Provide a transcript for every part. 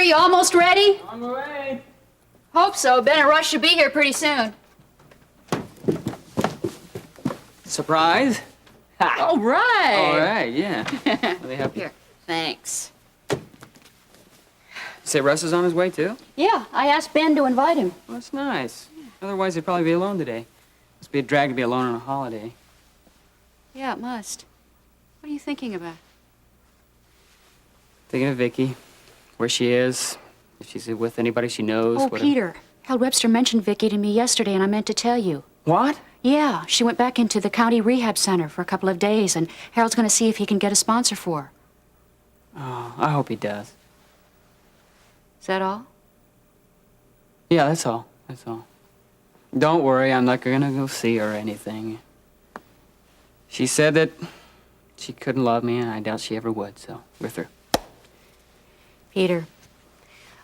you almost ready? On my way. Hope so. Ben and Rush should be here pretty soon. Surprise? Ha. All right. All right, yeah. Are they happy? Here, thanks. Say Russ is on his way, too? Yeah, I asked Ben to invite him. Well, that's nice. Otherwise, he'd probably be alone today. Must be a drag to be alone on a holiday. Yeah, it must. What are you thinking about? Thinking of Vicky, where she is, if she's with anybody she knows. Oh, whatever. Peter. Harold Webster mentioned Vicky to me yesterday, and I meant to tell you. What? Yeah, she went back into the county rehab center for a couple of days, and Harold's going to see if he can get a sponsor for her. Oh, I hope he does. Is that all? Yeah, that's all. That's all. Don't worry, I'm not gonna go see her or anything. She said that she couldn't love me, and I doubt she ever would, so we're through. Peter,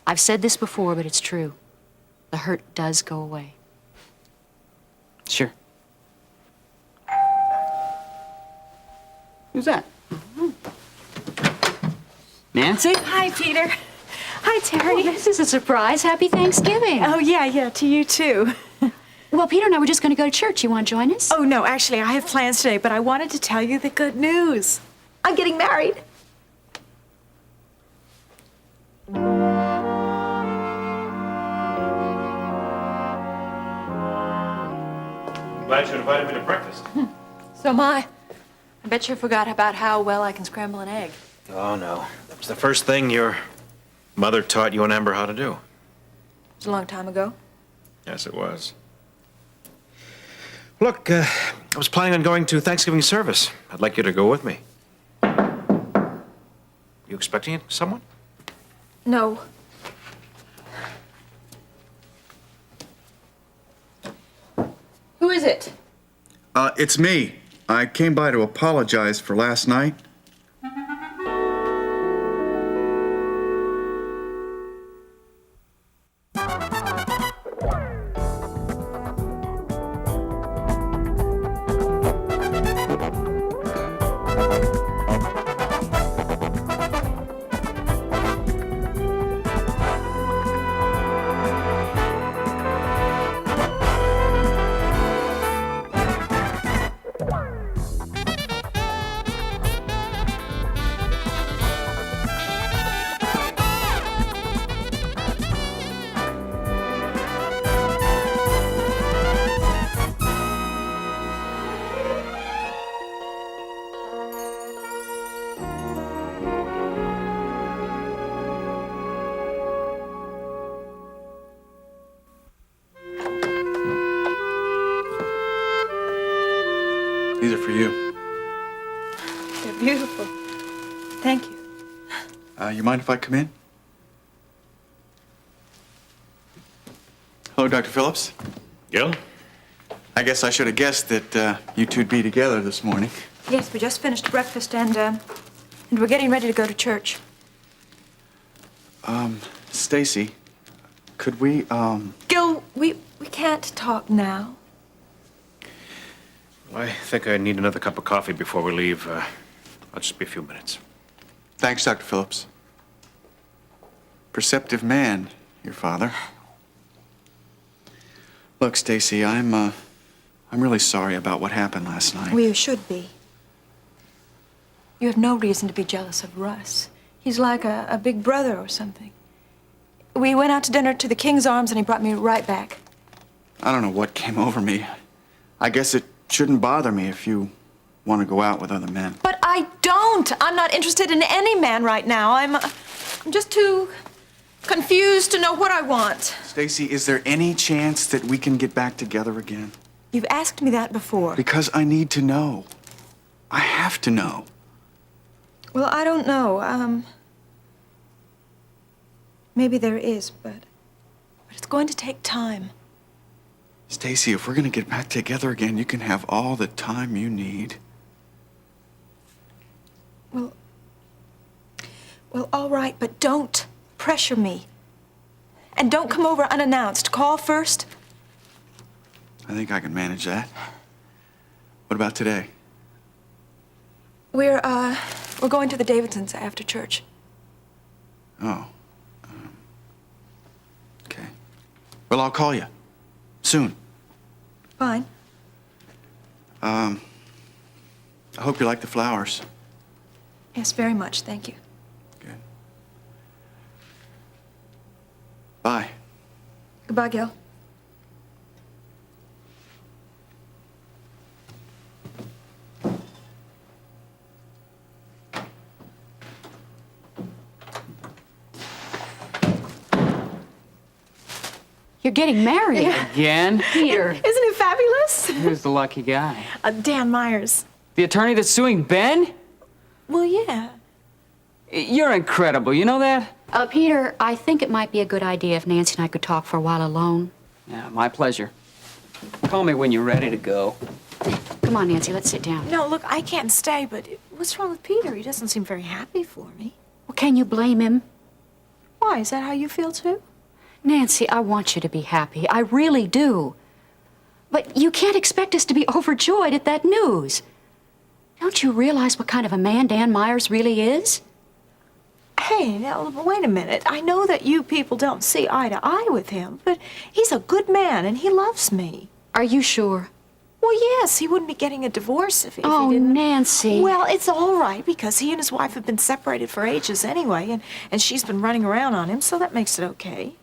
I've said this before, but it's true. The hurt does go away. Sure. Who's that? Nancy? Hi, Peter. Hi, Terry. Oh, this is a surprise. Happy Thanksgiving. Oh, yeah, to you too. Well, Peter and I were just going to go to church. You want to join us? Oh, no, actually, I have plans today, but I wanted to tell you the good news. I'm getting married. Glad you invited me to breakfast. So am I. I bet you forgot about how well I can scramble an egg. Oh, no. That was the first thing your mother taught you and Amber how to do. It was a long time ago. Yes, it was. Look, I was planning on going to Thanksgiving service. I'd like you to go with me. You expecting someone? No. Who is it? It's me. I came by to apologize for last night. These are for you. They're beautiful. Thank you. You mind if I come in? Hello, Dr. Phillips. Gil? I guess I should have guessed that you two'd be together this morning. Yes, we just finished breakfast and we're getting ready to go to church. Stacy, could we, Gil, we can't talk now. Well, I think I need another cup of coffee before we leave. I'll just be a few minutes. Thanks, Dr. Phillips. Perceptive man, your father. Look, Stacy, I'm really sorry about what happened last night. Well, you should be. You have no reason to be jealous of Russ. He's like a big brother or something. We went out to dinner to the King's Arms and he brought me right back. I don't know what came over me. I guess it shouldn't bother me if you want to go out with other men. But I don't. I'm not interested in any man right now. I'm just too confused to know what I want. Stacy, is there any chance that we can get back together again? You've asked me that before. Because I need to know. I have to know. Well, I don't know. Maybe there is, but it's going to take time. Stacy, if we're gonna get back together again, you can have all the time you need. Well, all right, but don't pressure me. And don't come over unannounced. Call first. I think I can manage that. What about today? We're going to the Davidsons after church. Oh. Well, I'll call you. Soon. Fine. I hope you like the flowers. Yes, very much, thank you. Good. Bye. Goodbye, Gil. You're getting married. Again? Peter. Isn't it fabulous? Who's the lucky guy? Dan Myers. The attorney that's suing Ben? Well, yeah. You're incredible, you know that? Peter, I think it might be a good idea if Nancy and I could talk for a while alone. Yeah, my pleasure. Call me when you're ready to go. Come on, Nancy, let's sit down. No, look, I can't stay, but what's wrong with Peter? He doesn't seem very happy for me. Well, can you blame him? Why? Is that how you feel, too? Nancy, I want you to be happy. I really do. But you can't expect us to be overjoyed at that news. Don't you realize what kind of a man Dan Myers really is? Hey, now, wait a minute. I know that you people don't see eye to eye with him, but he's a good man and he loves me. Are you sure? Well, yes, he wouldn't be getting a divorce if he didn't. Nancy. Well, it's all right because he and his wife have been separated for ages anyway, and she's been running around on him, so that makes it okay.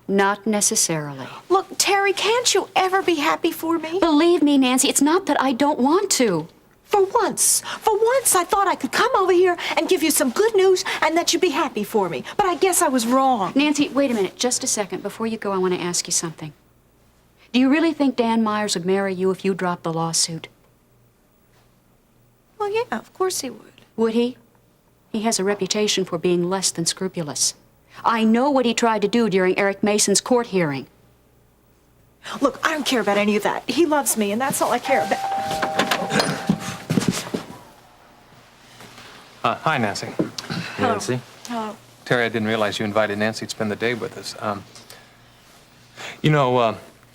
Not necessarily. Look, Terry, can't you ever be happy for me? Believe me, Nancy, it's not that I don't want to. For once, I thought I could come over here and give you some good news and that you'd be happy for me. But I guess I was wrong. Nancy, wait a minute, just a second. Before you go, I want to ask you something. Do you really think Dan Myers would marry you if you dropped the lawsuit? Well, yeah, of course he would. Would he? He has a reputation for being less than scrupulous. I know what he tried to do during Eric Mason's court hearing. Look, I don't care about any of that. He loves me, and that's all I care about. Hi, Nancy. Nancy? Hello. Terry, I didn't realize you invited Nancy to spend the day with us.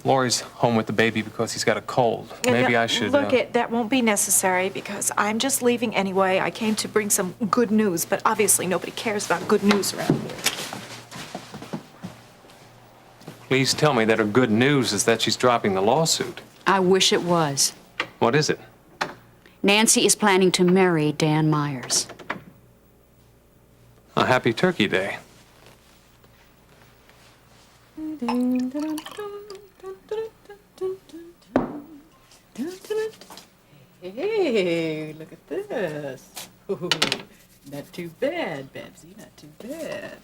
Laurie's home with the baby because he's got a cold. Maybe I should... Look, that won't be necessary because I'm just leaving anyway. I came to bring some good news, but obviously nobody cares about good news around here. Please tell me that her good news is that she's dropping the lawsuit. I wish it was. What is it? Nancy is planning to marry Dan Myers. A happy Turkey Day. Hey, look at this. Ooh, not too bad, Babsy, not too bad.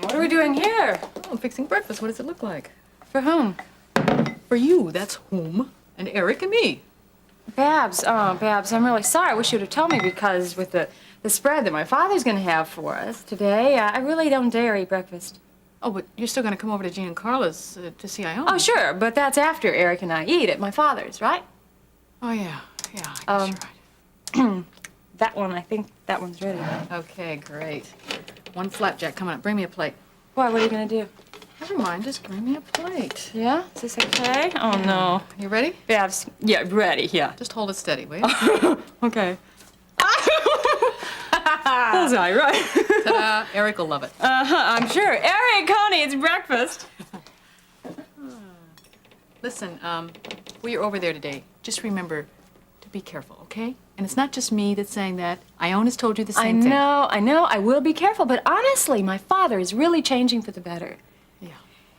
What are we doing here? Oh, I'm fixing breakfast. What does it look like? For whom? For you, that's whom, and Eric and me. Babs. Oh, Babs, I'm really sorry. I wish you'd have told me because with the spread that my father's going to have for us today, I really don't dare eat breakfast. Oh, but you're still going to come over to Jean and Carla's to see Ione. Oh, sure, but that's after Eric and I eat at my father's, right? Oh, yeah. Yeah, I guess you're right. That one, I think that one's ready. Okay, great. One flapjack coming up. Bring me a plate. Why, what are you going to do? Never mind, just bring me a plate. Yeah? Is this okay? Oh, no. You ready? Babs, yeah, ready, yeah. Just hold it steady, will you? Okay. That's all right. Ta-da! Eric will love it. I'm sure. Eric, Connie, it's breakfast. Listen, when you're over there today, just remember to be careful, okay? And it's not just me that's saying that. Ione has told you the same thing. I know. I will be careful. But honestly, my father is really changing for the better. Yeah.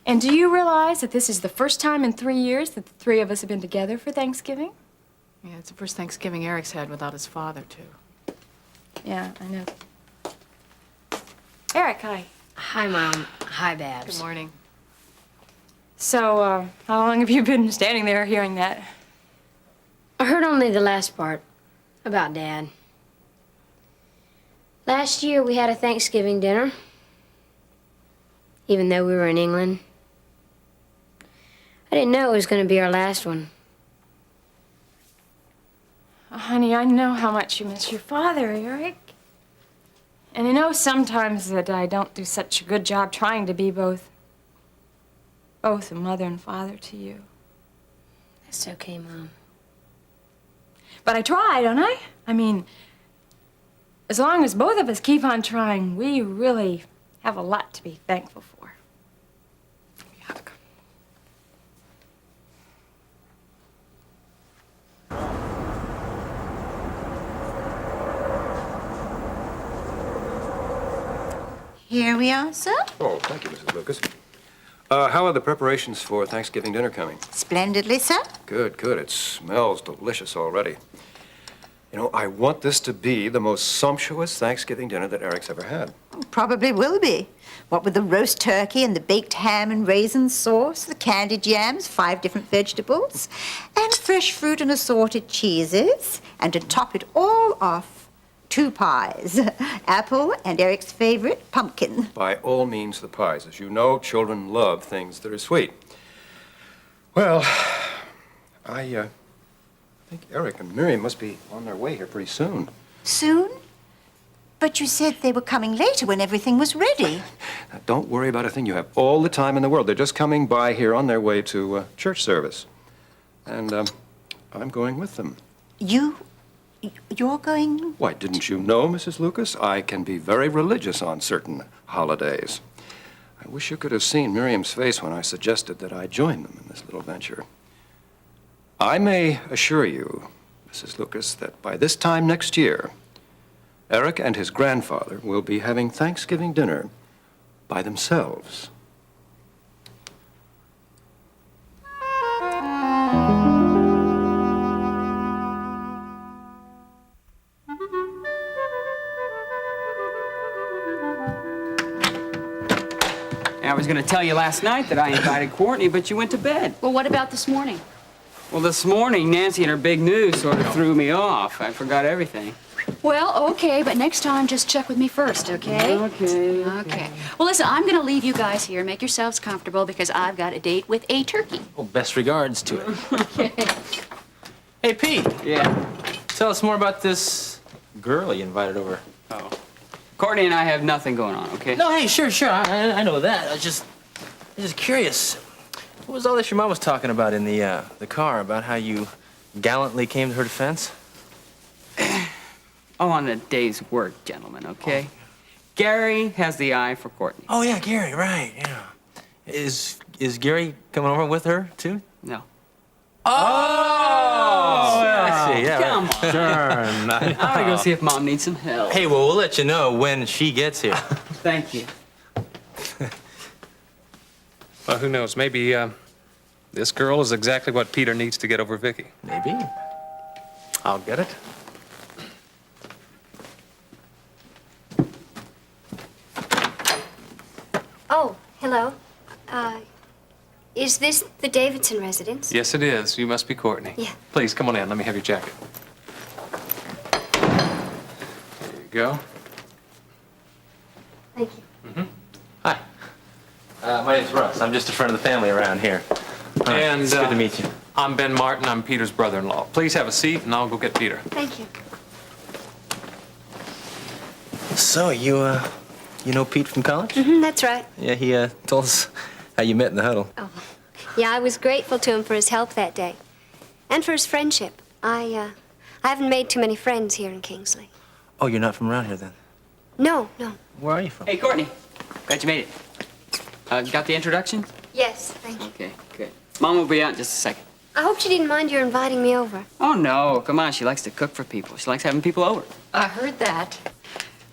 And do you realize that this is the first time in 3 years that the three of us have been together for Thanksgiving? Yeah, it's the first Thanksgiving Eric's had without his father, too. Yeah, I know. Eric, hi. Hi, Mom. Hi, Babs. Good morning. So, how long have you been standing there hearing that? I heard only the last part about Dad. Last year, we had a Thanksgiving dinner, even though we were in England. I didn't know it was going to be our last one. Honey, I know how much you miss your father, Eric. And I know sometimes that I don't do such a good job trying to be both a mother and father to you. That's okay, Mom. But I try, don't I? I mean, as long as both of us keep on trying, we really have a lot to be thankful for. Here we are, sir. Oh, thank you, Mrs. Lucas. How are the preparations for Thanksgiving dinner coming? Splendidly, sir. Good, good. It smells delicious already. You know, I want this to be the most sumptuous Thanksgiving dinner that Eric's ever had. Probably will be. What with the roast turkey and the baked ham and raisin sauce, the candied yams, 5 different vegetables, and fresh fruit and assorted cheeses. And to top it all off, 2 pies. Apple and Eric's favorite, pumpkin. By all means, the pies. As you know, children love things that are sweet. Well, I think Eric and Miriam must be on their way here pretty soon. Soon? But you said they were coming later when everything was ready. Now, don't worry about a thing. You have all the time in the world. They're just coming by here on their way to church service. And I'm going with them. You're going? Why, didn't you know, Mrs. Lucas? I can be very religious on certain holidays. I wish you could have seen Miriam's face when I suggested that I join them in this little venture. I may assure you, Mrs. Lucas, that by this time next year, Eric and his grandfather will be having Thanksgiving dinner by themselves. I was going to tell you last night that I invited Courtney, but you went to bed. Well, what about this morning? Well, this morning, Nancy and her big news sort of threw me off. I forgot everything. Well, okay, but next time just check with me first, okay? Okay. Well, listen, I'm going to leave you guys here. Make yourselves comfortable because I've got a date with a turkey. Well, best regards to it. Okay. Hey, Pete. Yeah. Tell us more about this girl you invited over. Oh. Courtney and I have nothing going on, okay? No, hey, sure. I know that. I was just curious. What was all this your mom was talking about in the car about how you gallantly came to her defense? Oh, on the day's work, gentlemen, okay? Gary has the eye for Courtney. Oh, yeah, Gary, right, yeah. Is Gary coming over with her, too? No. Oh! I see, yeah. Come on. Sure. I'm gonna go see if Mom needs some help. Hey, well, we'll let you know when she gets here. Thank you. Well, who knows? Maybe this girl is exactly what Peter needs to get over Vicky. Maybe. I'll get it. Oh, hello. Is this the Davidson residence? Yes, it is. You must be Courtney. Yeah. Please, come on in. Let me have your jacket. There you go. Thank you. Hi. My name's Russ. I'm just a friend of the family around here. And it's good to meet you. I'm Ben Martin. I'm Peter's brother-in-law. Please have a seat, and I'll go get Peter. Thank you. So, you know Pete from college? That's right. Yeah, he told us how you met in the huddle. Oh, yeah, I was grateful to him for his help that day. And for his friendship. I haven't made too many friends here in Kingsley. Oh, you're not from around here, then? No. Where are you from? Hey, Courtney. Glad you made it. Got the introduction? Yes, thank you. Okay, good. Mom will be out in just a second. I hope she didn't mind your inviting me over. Oh, no. Come on. She likes to cook for people. She likes having people over. I heard that.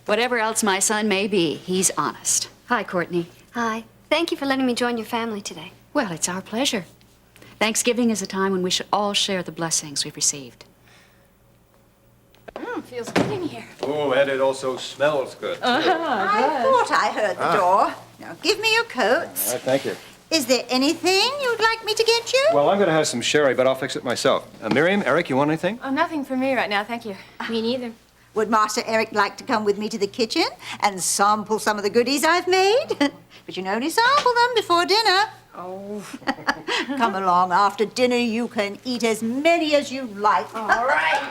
Whatever else my son may be, he's honest. Hi, Courtney. Hi. Thank you for letting me join your family today. Well, it's our pleasure. Thanksgiving is a time when we should all share the blessings we've received. Feels good in here. Oh, and it also smells good. I thought I heard the door. Now, give me your coats. All right, thank you. Is there anything you'd like me to get you? Well, I'm going to have some sherry, but I'll fix it myself. Miriam, Eric, you want anything? Oh, nothing for me right now, thank you. Me neither. Would Master Eric like to come with me to the kitchen and sample some of the goodies I've made? But you can only sample them before dinner. Oh. Come along. After dinner, you can eat as many as you like. All right.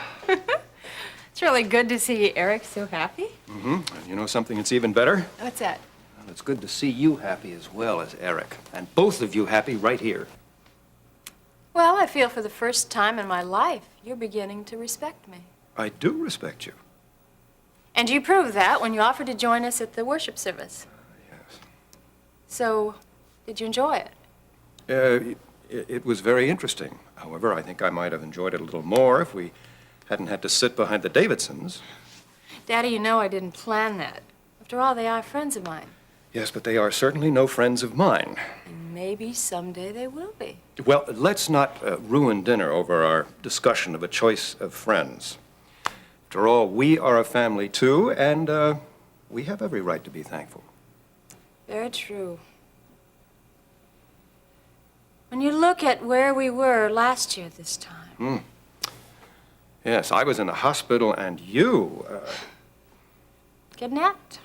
It's really good to see Eric so happy. Mm-hmm. And you know something that's even better? What's that? Well, it's good to see you happy as well as Eric. And both of you happy right here. Well, I feel for the first time in my life, you're beginning to respect me. I do respect you. And you proved that when you offered to join us at the worship service. Yes. So, did you enjoy it? It was very interesting. However, I think I might have enjoyed it a little more if we hadn't had to sit behind the Davidsons. Daddy, you know I didn't plan that. After all, they are friends of mine. Yes, but they are certainly no friends of mine. And maybe someday they will be. Well, let's not ruin dinner over our discussion of a choice of friends. After all, we are a family too, and we have every right to be thankful. Very true. When you look at where we were last year this time. Yes, I was in a hospital, and you... Kidnapped.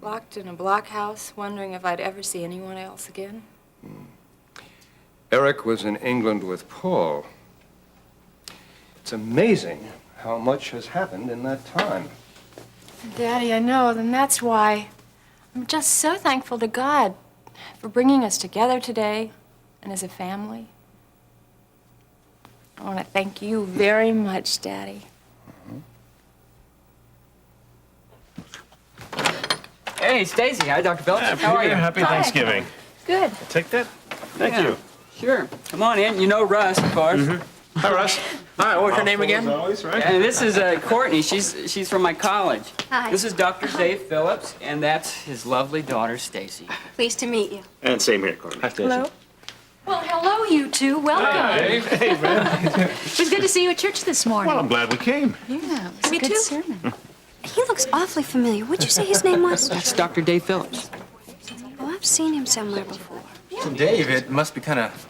Locked in a blockhouse, wondering if I'd ever see anyone else again. Eric was in England with Paul. It's amazing how much has happened in that time. Daddy, I know, and that's why I'm just so thankful to God for bringing us together today and as a family. I want to thank you very much, Daddy. Hey, Stacy. Hi, Dr. Phillips. How are you? Happy Thanksgiving. Good. Take that. Thank Yeah, you. Sure. Come on in. You know Russ, of course. Hi, Russ. Hi, what's your name again? As always, right? And this is Courtney. She's from my college. Hi. This is Dr. Dave Phillips, and that's his lovely daughter, Stacy. Pleased to meet you. And same here, Courtney. Hi, Stacy. Hello? Well, hello, you two. Welcome. Hey, man. It was good to see you at church this morning. Well, I'm glad we came. Yeah, it was Me a good too. sermon. He looks awfully familiar. What'd you say his name was? That's Dr. Dave Phillips. Oh, I've seen him somewhere before. So, Dave, it must be kind of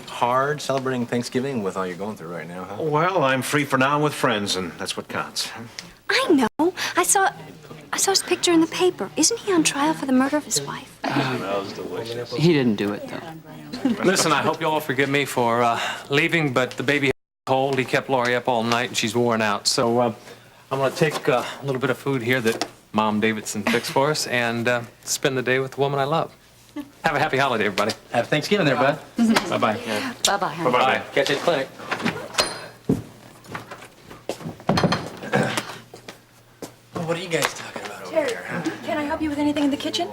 hard celebrating Thanksgiving with all you're going through right now, huh? Well, I'm free for now with friends, and that's what counts. I know. I saw his picture in the paper. Isn't he on trial for the murder of his wife? He didn't do it, though. Listen, I hope you all forgive me for leaving, but the baby had a cold. He kept Lori up all night, and she's worn out. So I'm going to take a little bit of food here that Mom Davidson fixed for us and spend the day with the woman I love. Have a happy holiday, everybody. Have Thanksgiving there, bud. Bye-bye. Bye-bye, honey. Bye. Catch you at the clinic. Well, what are you guys talking about over Terry, here, huh? can I help you with anything in the kitchen?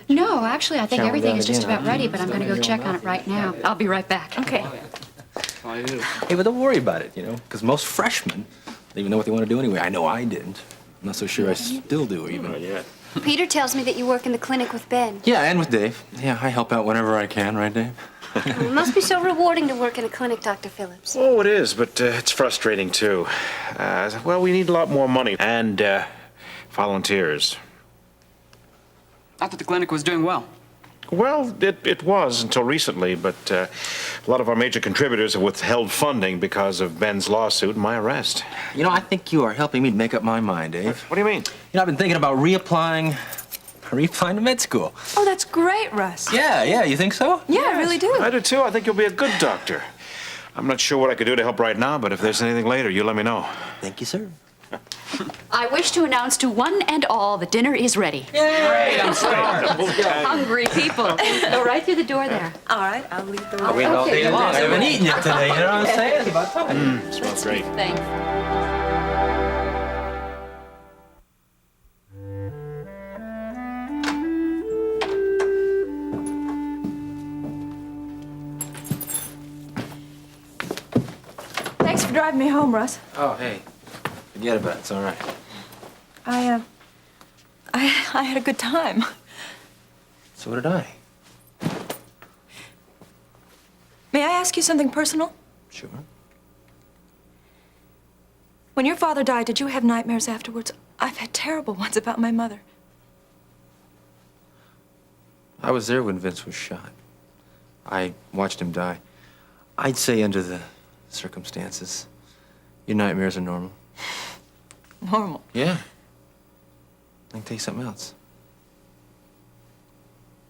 No, actually, I think Shall we everything go is just again, about ready, but I'm going to go check on it right now. I'll be right back. Okay. That's all I do. Hey, but don't worry about it, because most freshmen don't even know what they want to do anyway. I know I didn't. I'm not so sure I still do, even. Yeah. Peter tells me that you work in the clinic with Ben. Yeah, and with Dave. Yeah, I help out whenever I can, right, Dave? It must be so rewarding to work in a clinic, Dr. Phillips. Oh, it is, but it's frustrating, too. Well, we need a lot more money and volunteers. I thought the clinic was doing well. Well, it was until recently, but a lot of our major contributors have withheld funding because of Ben's lawsuit and my arrest. I think you are helping me make up my mind, Dave. What do you mean? I've been thinking about reapplying to med school. Oh, that's great, Russ. Yeah, you think so? Yeah, I really do. I do, too. I think you'll be a good doctor. I'm not sure what I could do to help right now, but if there's anything later, you let me know. Thank you, sir. I wish to announce to one and all that dinner is ready. Great, I'm starved. Hungry people. Go right through the door there. All right, I'll leave the I waited all day long. I haven't eaten yet today, you know what I'm saying? It's about time. Smells great. Thanks. Thanks for driving me home, Russ. Oh, hey. Forget about it. It's all right. I had a good time. So did I. May I ask you something personal? Sure. When your father died, did you have nightmares afterwards? I've had terrible ones about my mother. I was there when Vince was shot. I watched him die. I'd say under the circumstances, your nightmares are normal. Normal. Yeah. I can tell you something else.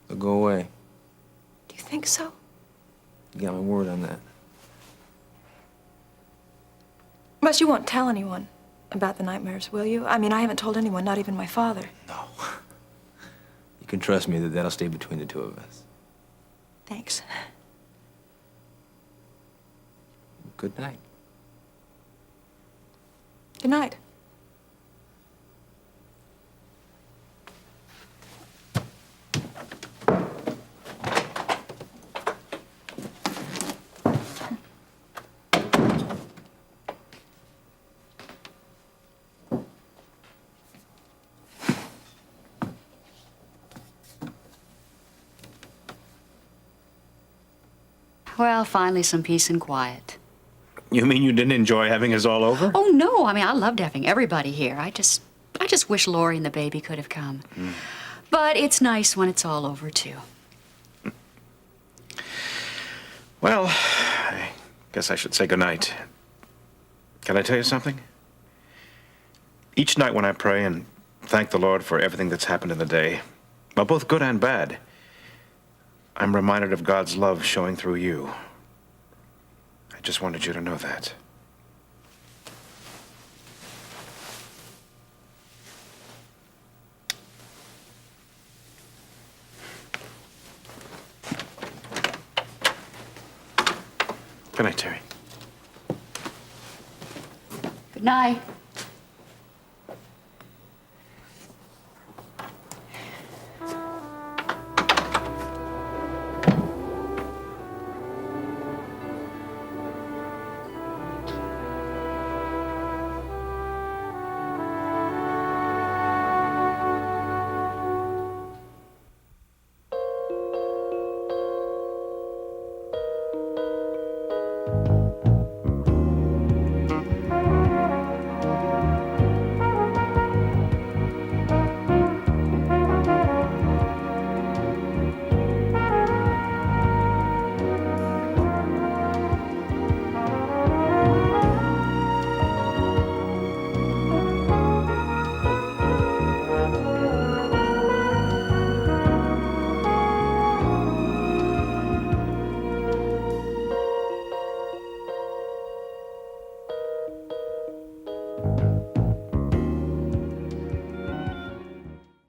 They'll go away. Do you think so? You got my word on that. Russ, you won't tell anyone about the nightmares, will you? I mean, I haven't told anyone, not even my father. No. You can trust me that that'll stay between the two of us. Thanks. Good night. Good night. Well, finally some peace and quiet. You mean you didn't enjoy having us all over? Oh, no. I mean, I loved having everybody here. I just wish Lori and the baby could have come. But it's nice when it's all over, too. Well, I guess I should say goodnight. Can I tell you something? Each night when I pray and thank the Lord for everything that's happened in the day, well, both good and bad, I'm reminded of God's love showing through you. I just wanted you to know that. Good night, Terry. Good night.